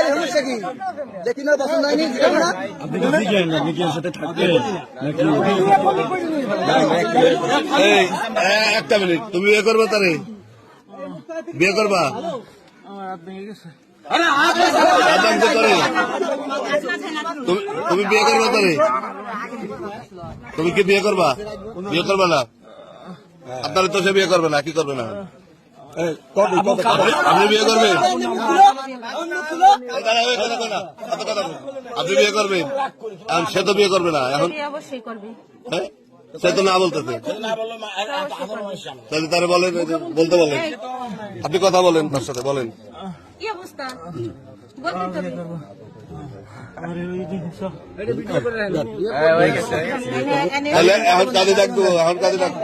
সমস্যা কি দেখি না পছন্দ হয়নি আপনি কি সাথে থাকবেন একটা মিনিট তুমি বিয়ে করবা তারে বিয়ে করবা তুমি বিয়ে করবা তারে তুমি কি বিয়ে করবা না আপনারা তো সে বিয়ে করবে না কি করবে না আপনি বিয়ে করবেন আপনি বিয়ে করবেন সে তো বিয়ে করবে না এখন সে তো না বলতেছে তাহলে তারা বলেন বলতে বলেন আপনি কথা বলেন তার সাথে বলেন এখন কাজে ডাকবো এখন কাজে ডাকবো